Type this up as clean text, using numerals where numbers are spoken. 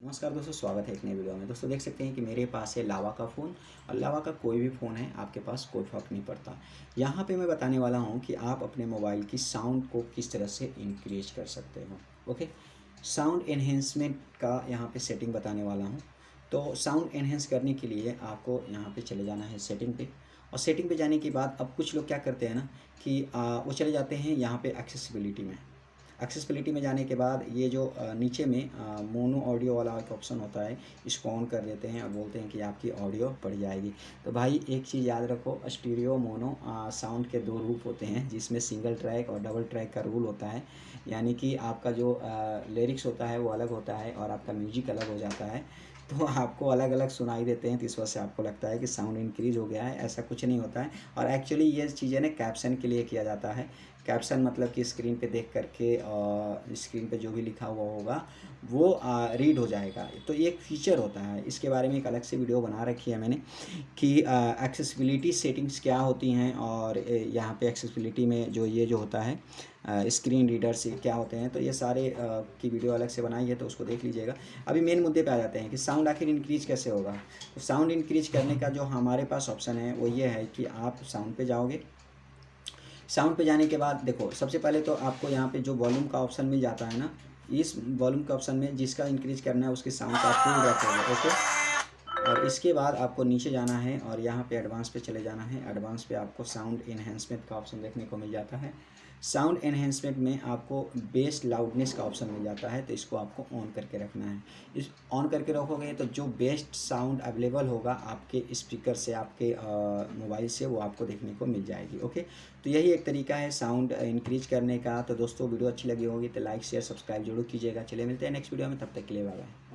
नमस्कार दोस्तों, स्वागत है एक नई वीडियो में। दोस्तों देख सकते हैं कि मेरे पास है लावा का फ़ोन और लावा का कोई भी फ़ोन है, आपके पास कोई फ़र्क नहीं पड़ता। यहाँ पे मैं बताने वाला हूँ कि आप अपने मोबाइल की साउंड को किस तरह से इंक्रीज कर सकते हो। ओके, साउंड एनहेंसमेंट का यहाँ पे सेटिंग बताने वाला हूँ। तो साउंड एनहेंस करने के लिए आपको यहाँ पे चले जाना है सेटिंग पे, और सेटिंग पे जाने के बाद अब कुछ लोग क्या करते हैं ना कि वो चले जाते हैं यहाँ पे एक्सेसिबिलिटी में। एक्सेसिबिलिटी में जाने के बाद ये जो नीचे में मोनो ऑडियो वाला एक ऑप्शन होता है, इसको ऑन कर देते हैं और बोलते हैं कि आपकी ऑडियो बढ़ जाएगी। तो भाई एक चीज़ याद रखो, स्टीरियो मोनो साउंड के दो रूप होते हैं, जिसमें सिंगल ट्रैक और डबल ट्रैक का रूल होता है। यानी कि आपका जो लिरिक्स होता है वो अलग होता है और आपका म्यूजिक अलग हो जाता है। तो आपको अलग अलग सुनाई देते हैं, तो इस वजह से आपको लगता है कि साउंड इंक्रीज़ हो गया है। ऐसा कुछ नहीं होता है। और एक्चुअली ये चीज़ें ना कैप्शन के लिए किया जाता है। कैप्शन मतलब कि स्क्रीन पे देख करके स्क्रीन पे जो भी लिखा हुआ होगा वो रीड हो जाएगा। तो ये एक फ़ीचर होता है, इसके बारे में एक अलग से वीडियो बना रखी है मैंने कि एक्सेसिबिलिटी सेटिंग्स क्या होती हैं, और यहाँ पे एक्सेसिबिलिटी में जो ये जो होता है स्क्रीन रीडर से क्या होते हैं, तो ये सारे की वीडियो अलग से बनाई है, तो उसको देख लीजिएगा। अभी मेन मुद्दे पे आ जाते हैं कि साउंड आखिर इंक्रीज़ कैसे होगा। तो साउंड इंक्रीज करने का जो हमारे पास ऑप्शन है वो ये है कि आप साउंड पे जाओगे। साउंड पे जाने के बाद देखो, सबसे पहले तो आपको यहाँ पे जो वॉल्यूम का ऑप्शन मिल जाता है ना, इस वॉल्यूम के ऑप्शन में जिसका इंक्रीज करना है उसके साउंड का फुल रखोगे। ओके, और इसके बाद आपको नीचे जाना है और यहाँ पे एडवांस पे चले जाना है। एडवांस पे आपको साउंड एनहेंसमेंट का ऑप्शन देखने को मिल जाता है। साउंड एनहेंसमेंट में आपको बेस लाउडनेस का ऑप्शन मिल जाता है, तो इसको आपको ऑन करके रखना है। इस ऑन करके रखोगे तो जो बेस्ट साउंड अवेलेबल होगा आपके स्पीकर से, आपके मोबाइल से, वो आपको देखने को मिल जाएगी। ओके, तो यही एक तरीका है साउंड इंक्रीज करने का। तो दोस्तों वीडियो अच्छी लगी होगी तो लाइक शेयर सब्सक्राइब जरूर कीजिएगा। चलिए मिलते हैं नेक्स्ट वीडियो में, तब तक के लिए बाय बाय।